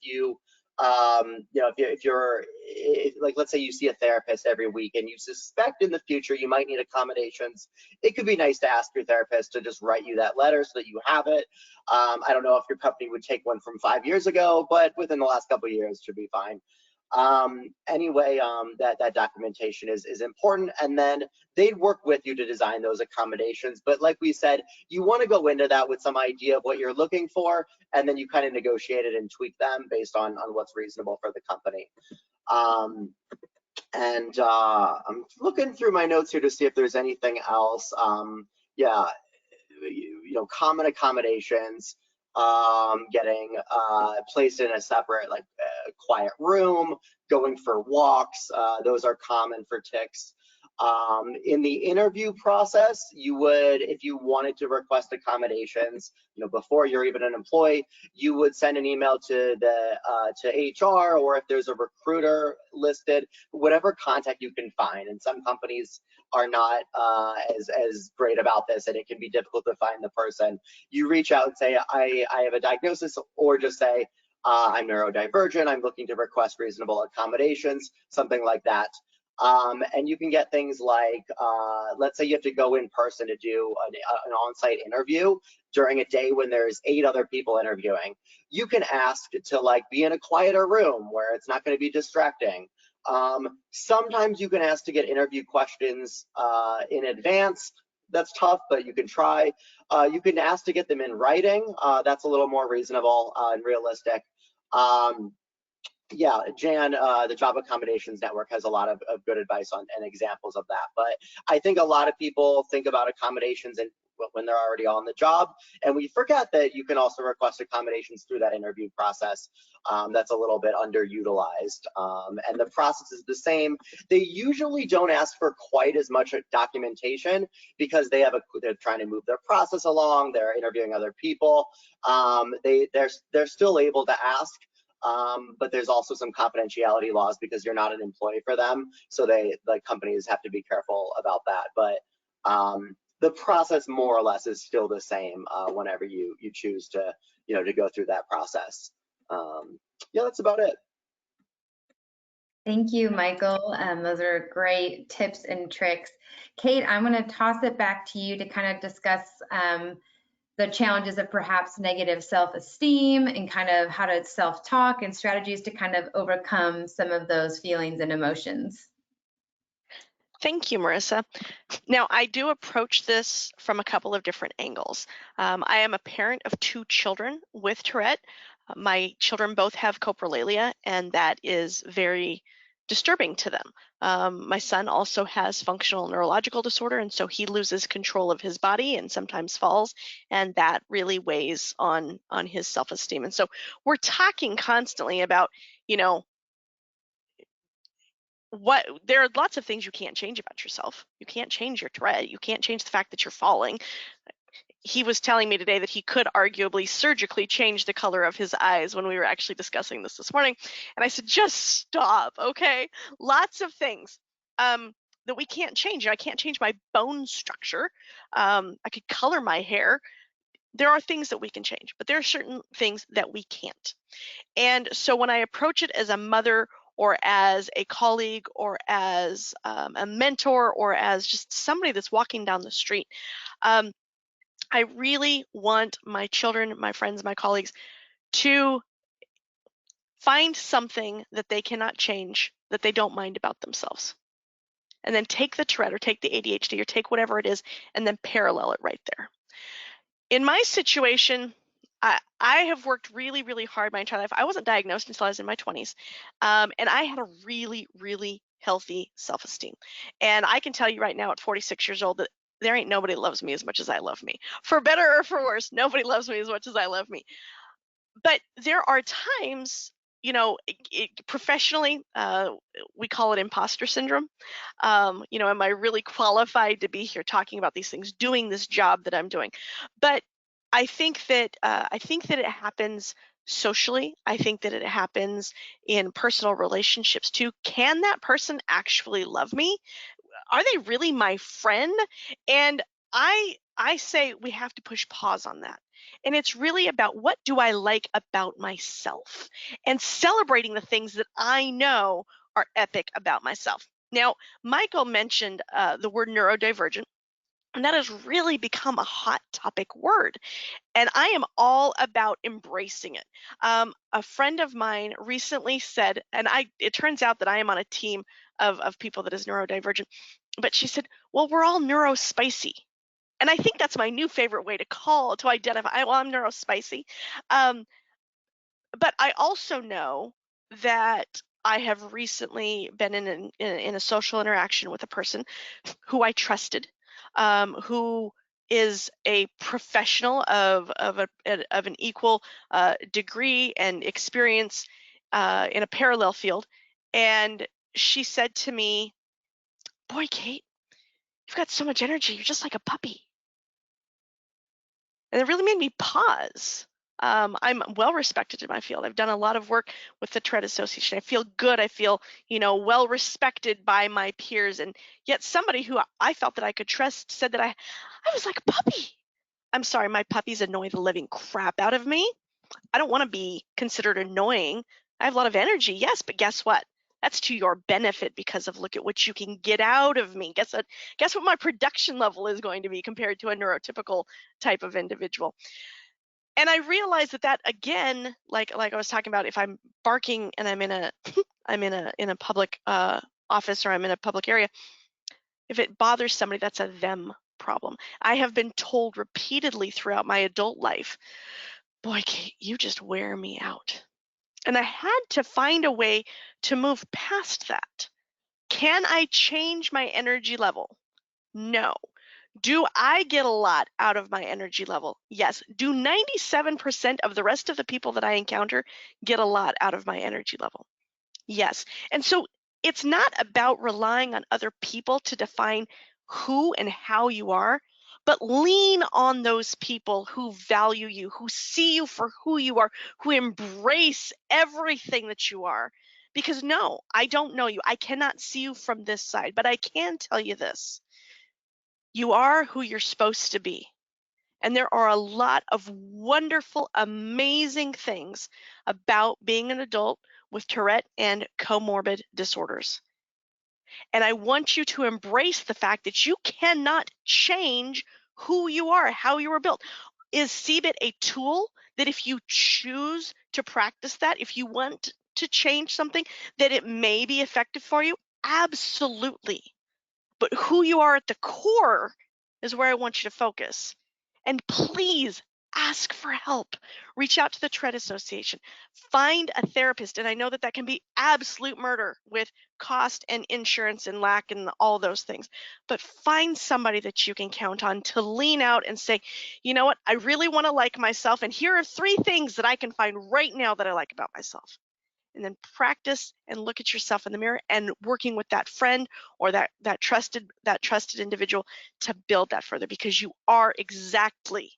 let's say you see a therapist every week and you suspect in the future you might need accommodations, it could be nice to ask your therapist to just write you that letter so that you have it. I don't know if your company would take one from 5 years ago, but within the last couple of years should be fine. Anyway, that documentation is important, and then they'd work with you to design those accommodations. But like we said, you want to go into that with some idea of what you're looking for, and then you kind of negotiate it and tweak them based on what's reasonable for the company. I'm looking through my notes here to see if there's anything else. Common accommodations. Getting placed in a separate quiet room, going for walks, those are common for tics. In the interview process, you would, if you wanted to request accommodations, before you're even an employee, you would send an email to HR, or if there's a recruiter listed, whatever contact you can find. And some companies are not as great about this, and it can be difficult to find the person. You reach out and say, I have a diagnosis, or just say, I'm neurodivergent, I'm looking to request reasonable accommodations, something like that. And you can get things like, let's say you have to go in person to do an on-site interview during a day when there's 8 other people interviewing. You can ask to be in a quieter room where it's not going to be distracting. Sometimes you can ask to get interview questions in advance. That's tough, but you can try. You can ask to get them in writing. That's a little more reasonable and realistic. Jan, the Job Accommodations Network has a lot of good advice on and examples of that. But I think a lot of people think about accommodations when they're already on the job, and we forget that you can also request accommodations through that interview process. That's a little bit underutilized, and the process is the same. They usually don't ask for quite as much documentation because they're trying to move their process along. They're interviewing other people. They're still able to ask. But there's also some confidentiality laws because you're not an employee for them. So companies have to be careful about that. But the process more or less is still the same whenever you choose to go through that process. That's about it. Thank you, Michael. Those are great tips and tricks. Kate, I'm going to toss it back to you to kind of discuss the challenges of perhaps negative self-esteem and kind of how to self-talk and strategies to kind of overcome some of those feelings and emotions. Thank you, Marissa. Now, I do approach this from a couple of different angles. I am a parent of 2 children with Tourette. My children both have coprolalia, and that is very disturbing to them. My son also has functional neurological disorder, and so he loses control of his body and sometimes falls, and that really weighs on his self-esteem. And so we're talking constantly about, there are lots of things you can't change about yourself. You can't change your Tourette. You can't change the fact that you're falling. He was telling me today that he could arguably surgically change the color of his eyes when we were actually discussing this morning. And I said, just stop, okay? Lots of things that we can't change. I can't change my bone structure. I could color my hair. There are things that we can change, but there are certain things that we can't. And so when I approach it as a mother or as a colleague or as a mentor or as just somebody that's walking down the street, I really want my children, my friends, my colleagues to find something that they cannot change, that they don't mind about themselves. And then take the Tourette or take the ADHD or take whatever it is and then parallel it right there. In my situation, I have worked really, really hard my entire life. I wasn't diagnosed until I was in my 20s. And I had a really, really healthy self-esteem. And I can tell you right now at 46 years old that there ain't nobody that loves me as much as I love me. For better or for worse, nobody loves me as much as I love me. But there are times, you know, professionally, we call it imposter syndrome. You know, am I really qualified to be here talking about these things, doing this job that I'm doing? But I think that it happens socially. I think that it happens in personal relationships too. Can that person actually love me? Are they really my friend? And I say we have to push pause on that. And it's really about what do I like about myself and celebrating the things that I know are epic about myself. Now, Michael mentioned the word neurodivergent, and that has really become a hot topic word. And I am all about embracing it. A friend of mine recently said, and it turns out that I am on a team of people that is neurodivergent, but she said, well, we're all neurospicy. And I think that's my new favorite way to identify, well, I'm neurospicy. But I also know that I have recently been in a social interaction with a person who I trusted, who is a professional of an equal degree and experience in a parallel field. And she said to me, boy, Kate, you've got so much energy. You're just like a puppy. And it really made me pause. I'm well respected in my field. I've done a lot of work with the Tourette Association. I feel good. I feel, well respected by my peers. And yet somebody who I felt that I could trust said that I was like a puppy. I'm sorry, my puppies annoy the living crap out of me. I don't want to be considered annoying. I have a lot of energy, yes, but guess what? That's to your benefit because of look at what you can get out of me. Guess what my production level is going to be compared to a neurotypical type of individual. And I realized that again, like I was talking about, if I'm barking and I'm in a public office or I'm in a public area, if it bothers somebody, that's a them problem. I have been told repeatedly throughout my adult life, boy, Kate, you just wear me out. And I had to find a way to move past that. Can I change my energy level? No. Do I get a lot out of my energy level? Yes. Do 97% of the rest of the people that I encounter get a lot out of my energy level? Yes. And so it's not about relying on other people to define who and how you are, but lean on those people who value you, who see you for who you are, who embrace everything that you are. Because no, I don't know you. I cannot see you from this side, but I can tell you this. You are who you're supposed to be. And there are a lot of wonderful, amazing things about being an adult with Tourette and comorbid disorders. And I want you to embrace the fact that you cannot change who you are, how you were built. Is CBIT a tool that if you choose to practice that, if you want to change something, that it may be effective for you? Absolutely. But who you are at the core is where I want you to focus. And please ask for help. Reach out to the Tourette Association. Find a therapist. And I know that can be absolute murder with cost and insurance and lack and all those things. But find somebody that you can count on to lean out and say, you know what, I really want to like myself. And here are 3 things that I can find right now that I like about myself. and then practice and look at yourself in the mirror, and working with that friend or that trusted individual to build that further, because you are exactly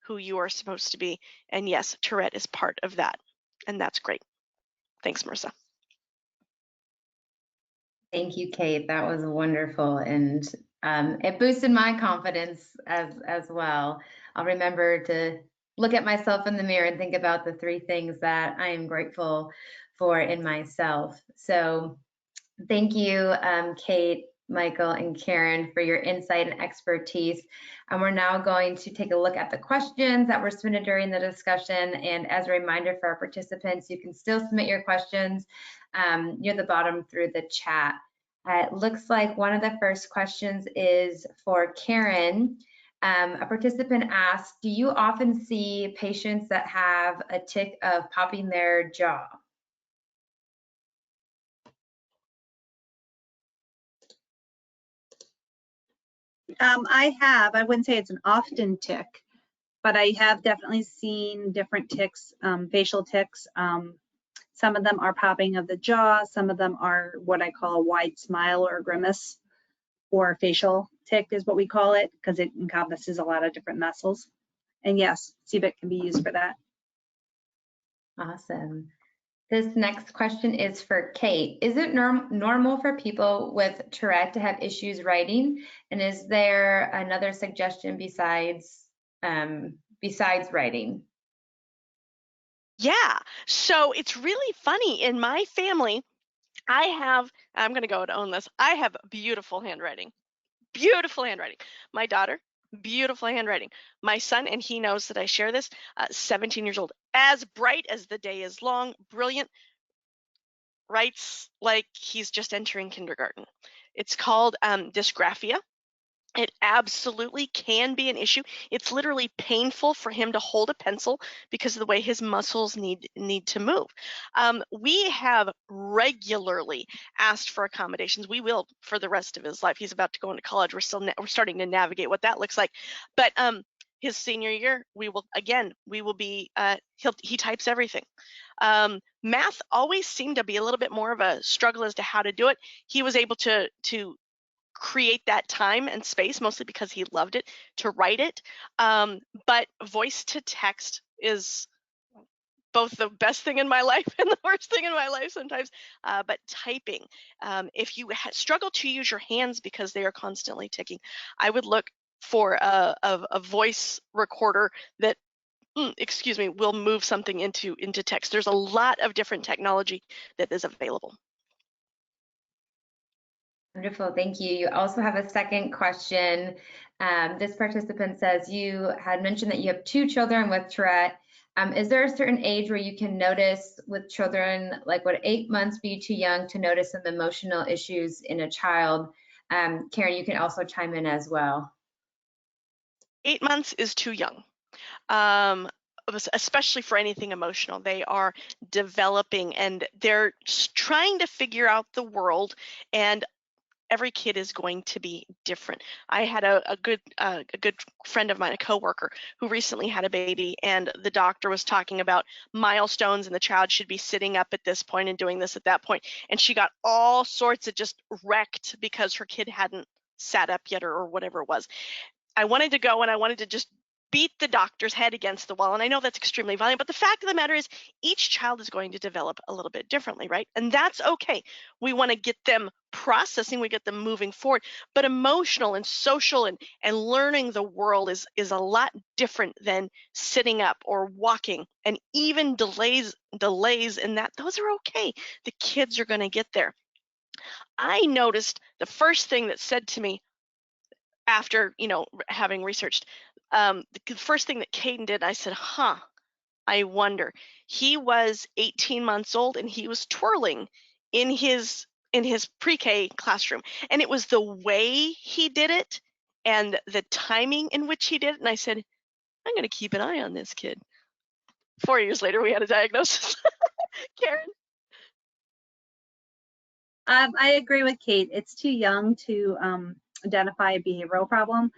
who you are supposed to be. And yes, Tourette is part of that, and that's great. Thanks, Marissa. Thank you, Kate. That was wonderful, and it boosted my confidence as well. I'll remember to look at myself in the mirror and think about the 3 things that I am grateful for in myself. So thank you, Kate, Michael, and Karen, for your insight and expertise. And we're now going to take a look at the questions that were submitted during the discussion. And as a reminder for our participants, you can still submit your questions near the bottom through the chat. It looks like one of the first questions is for Karen. A participant asked, do you often see patients that have a tic of popping their jaw? I wouldn't say it's an often tic, but I have definitely seen different tics, facial tics. Some of them are popping of the jaw. Some of them are what I call a wide smile or grimace, or facial tic is what we call it, because it encompasses a lot of different muscles. And yes, CBIT can be used for that. Awesome. This next question is for Kate. Is it normal for people with Tourette to have issues writing? And is there another suggestion besides writing? Yeah, so it's really funny. In my family, I'm going to go and own this. I have beautiful handwriting. Beautiful handwriting. My daughter, beautiful handwriting. My son, and he knows that I share this, 17 years old, as bright as the day is long, brilliant, writes like he's just entering kindergarten. It's called dysgraphia. It absolutely can be an issue. It's literally painful for him to hold a pencil because of the way his muscles need to move. We have regularly asked for accommodations. We will for the rest of his life. He's about to go into college. We're starting to navigate what that looks like. But his senior year, we will be. He types everything. Math always seemed to be a little bit more of a struggle as to how to do it. He was able to create that time and space, mostly because he loved it, to write it. But voice to text is both the best thing in my life and the worst thing in my life sometimes. But typing, if you struggle to use your hands because they are constantly ticking, I would look for a voice recorder that will move something into text. There's a lot of different technology that is available. Wonderful, thank you. You also have a second question. This participant says you had mentioned that you have 2 children with Tourette. Is there a certain age where you can notice with children, like would 8 months be too young to notice some emotional issues in a child? Karen, you can also chime in as well. 8 months is too young. Especially for anything emotional. They are developing and they're trying to figure out the world, and every kid is going to be different. I had a good friend of mine, a coworker, who recently had a baby, and the doctor was talking about milestones, and the child should be sitting up at this point and doing this at that point, and she got all sorts of just wrecked because her kid hadn't sat up yet or whatever it was. I wanted to go and I wanted to just beat the doctor's head against the wall. And I know that's extremely violent, but the fact of the matter is each child is going to develop a little bit differently, right? And that's okay. We want to get them processing, we get them moving forward, but emotional and social and learning the world is a lot different than sitting up or walking, and even delays in that. Those are okay. The kids are going to get there. I noticed the first thing that said to me, after having researched, the first thing that Caden did, I said, I wonder. He was 18 months old and he was twirling in his pre-K classroom, and it was the way he did it and the timing in which he did it. And I said, I'm going to keep an eye on this kid. 4 years later, we had a diagnosis. Karen? I agree with Kate. It's too young to identify a behavioral problem,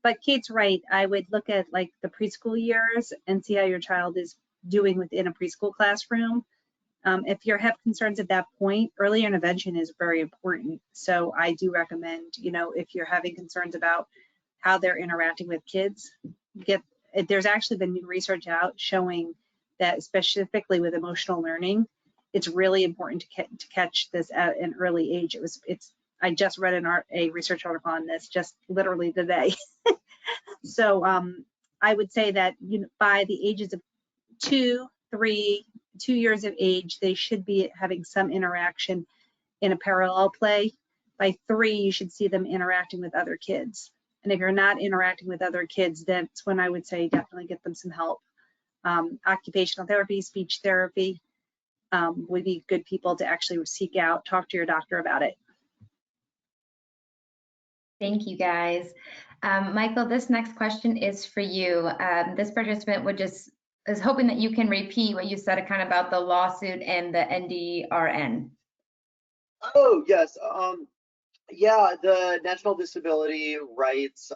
but Kate's right. I would look at like the preschool years and see how your child is doing within a preschool classroom. If you have concerns at that point, early intervention is very important. So I do recommend, if you're having concerns about how they're interacting with kids, there's actually been new research out showing that specifically with emotional learning, it's really important to catch this at an early age. I just read a research article on this just literally today. So I would say that by the ages of 2 years of age, they should be having some interaction in a parallel play. By 3, you should see them interacting with other kids. And if you're not interacting with other kids, that's when I would say definitely get them some help. Occupational therapy, speech therapy would be good people to actually seek out, talk to your doctor about it. Thank you, guys. Michael, this next question is for you. This participant is hoping that you can repeat what you said kind of about the lawsuit and the NDRN. Oh, yes. Yeah, the National Disability Rights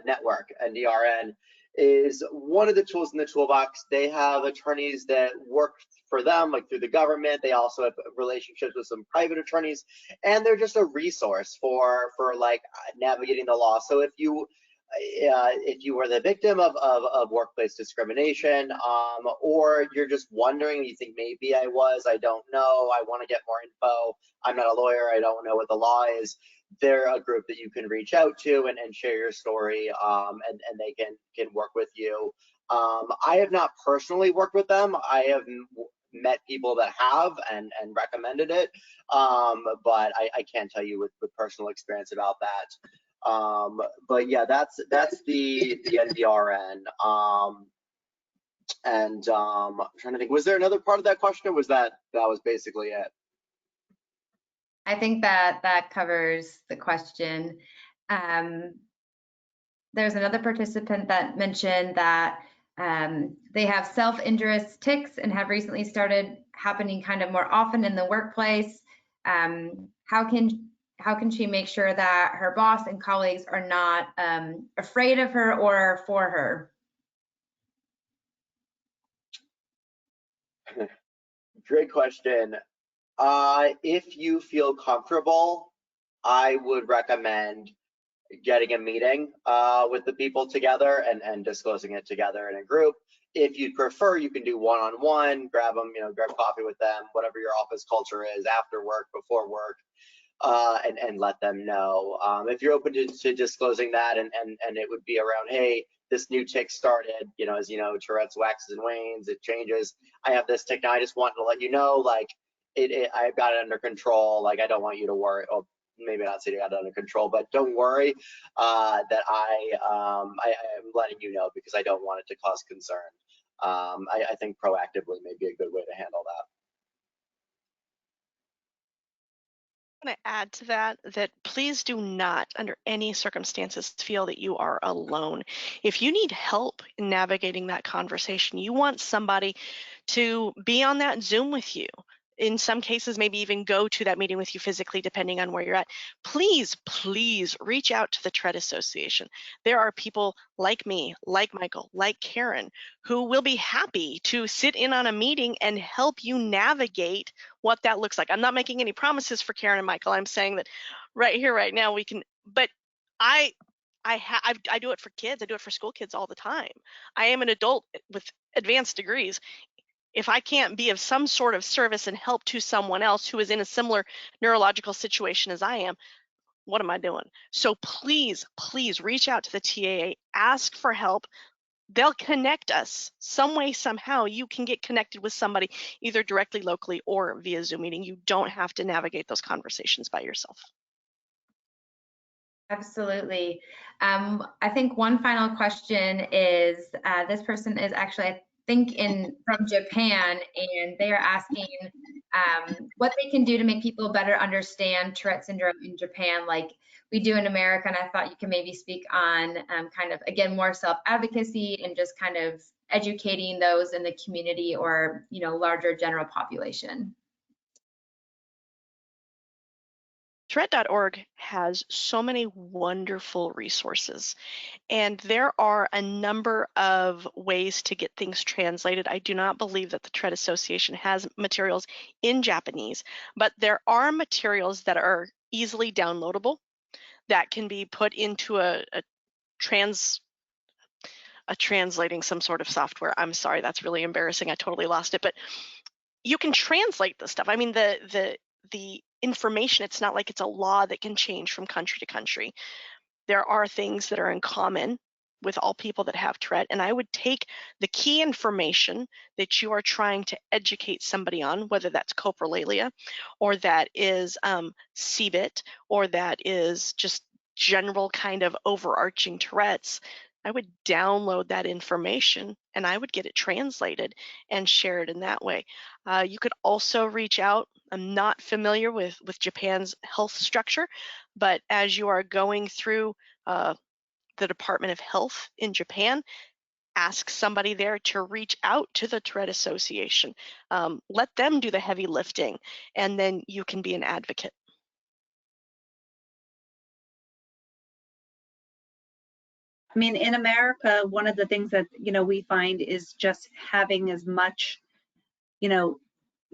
Network, NDRN, is one of the tools in the toolbox. They have attorneys that work for them, like through the government. They also have relationships with some private attorneys, and they're just a resource for like navigating the law. So if you were the victim of workplace discrimination, or you're just wondering, you think maybe I don't know, I want to get more info, I'm not a lawyer, I don't know what the law is, they're a group that you can reach out to and share your story, and they can work with you. I have not personally worked with them. I have met people that have and recommended it, but I can't tell you with personal experience about that. But yeah, that's the NDRN. And I'm trying to think, was there another part of that question, or was that was basically it? I think that covers the question. There's another participant that mentioned that they have self-injurious tics and have recently started happening kind of more often in the workplace. How can she make sure that her boss and colleagues are not afraid of her or for her? Great question. If you feel comfortable, I would recommend getting a meeting with the people together and disclosing it together in a group. If you prefer, you can do one-on-one, grab them, grab coffee with them, whatever your office culture is, after work, before work, and let them know. If you're open to disclosing that, and it would be around, hey, this new tick started, as you know, Tourette's waxes and wanes, it changes. I have this tick now, I just want to let you know, like, I've got it under control. Like, I don't want you to worry. Oh, maybe not say you got it under control, but don't worry that I am letting you know because I don't want it to cause concern. I think proactively may be a good way to handle that. I'm going to add to that please do not, under any circumstances, feel that you are alone. If you need help in navigating that conversation, you want somebody to be on that Zoom with you. In some cases, maybe even go to that meeting with you physically, depending on where you're at. Please, please reach out to the Tourette Association. There are people like me, like Michael, like Karen, who will be happy to sit in on a meeting and help you navigate what that looks like. I'm not making any promises for Karen and Michael. I'm saying that right here, right now, we can, but I do it for kids. I do it for school kids all the time. I am an adult with advanced degrees. If I can't be of some sort of service and help to someone else who is in a similar neurological situation as I am, what am I doing? So please, please reach out to the TAA, ask for help. They'll connect us some way, somehow. You can get connected with somebody either directly, locally, or via Zoom meeting. You don't have to navigate those conversations by yourself. Absolutely. I think one final question is, this person is actually, I think, from Japan, and they are asking what they can do to make people better understand Tourette syndrome in Japan, like we do in America. And I thought you can maybe speak on kind of, again, more self-advocacy and just kind of educating those in the community or, larger general population. Tourette.org has so many wonderful resources, and there are a number of ways to get things translated. I do not believe that the Tourette Association has materials in Japanese, but there are materials that are easily downloadable that can be put into a translating some sort of software. I'm sorry, that's really embarrassing. I totally lost it, but you can translate the stuff. I mean, the information, it's not like it's a law that can change from country to country. There are things that are in common with all people that have Tourette, and I would take the key information that you are trying to educate somebody on, whether that's coprolalia, or that is CBIT, or that is just general kind of overarching Tourette's. I would download that information and I would get it translated and share it in that way. You could also reach out. I'm not familiar with Japan's health structure, but as you are going through the Department of Health in Japan, ask somebody there to reach out to the Tourette Association. Let them do the heavy lifting, and then you can be an advocate. I mean, in America, one of the things that, we find is just having as much,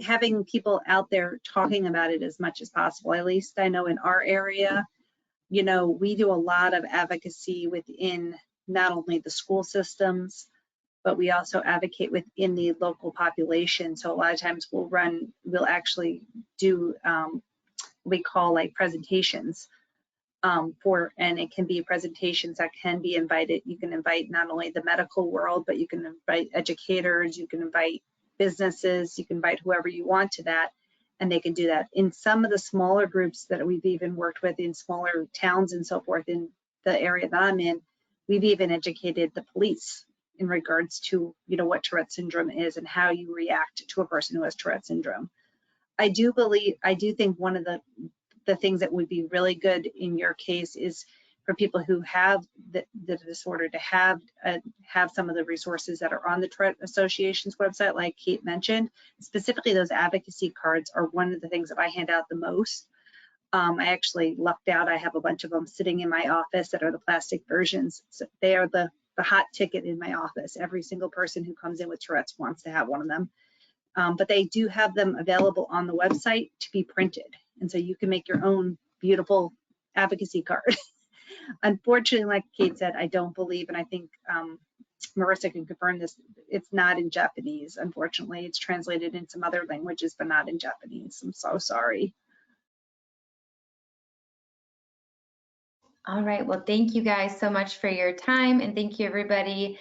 having people out there talking about it as much as possible. At least I know in our area, we do a lot of advocacy within not only the school systems, but we also advocate within the local population. So a lot of times we'll actually do we call like presentations and it can be presentations that can be invited. You can invite not only the medical world, but you can invite educators, you can invite businesses, you can invite whoever you want to that, and they can do that. In some of the smaller groups that we've even worked with in smaller towns and so forth in the area that I'm in, we've even educated the police in regards to, what Tourette syndrome is and how you react to a person who has Tourette syndrome. I do think one of the things that would be really good in your case is for people who have the disorder to have some of the resources that are on the Tourette Association's website, like Kate mentioned. Specifically, those advocacy cards are one of the things that I hand out the most. I actually lucked out. I have a bunch of them sitting in my office that are the plastic versions. So they are the hot ticket in my office. Every single person who comes in with Tourette's wants to have one of them. But they do have them available on the website to be printed. And so you can make your own beautiful advocacy card. Unfortunately, like Kate said, I don't believe, and I think Marissa can confirm this, it's not in Japanese. Unfortunately, it's translated in some other languages, but not in Japanese. I'm so sorry. All right, well, thank you guys so much for your time, and thank you everybody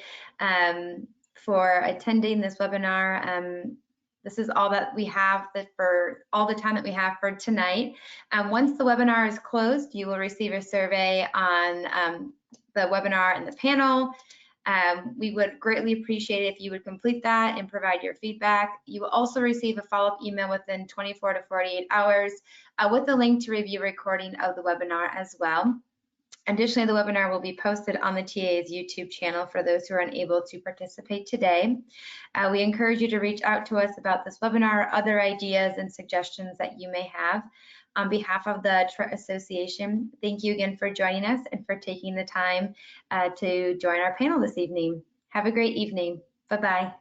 for attending this webinar. This is all that we have for all the time that we have for tonight. Once the webinar is closed, you will receive a survey on the webinar and the panel. We would greatly appreciate it if you would complete that and provide your feedback. You will also receive a follow-up email within 24 to 48 hours with a link to review a recording of the webinar as well. Additionally, the webinar will be posted on the TA's YouTube channel for those who are unable to participate today. We encourage you to reach out to us about this webinar, other ideas and suggestions that you may have. On behalf of the Tourette Association, thank you again for joining us and for taking the time to join our panel this evening. Have a great evening. Bye-bye.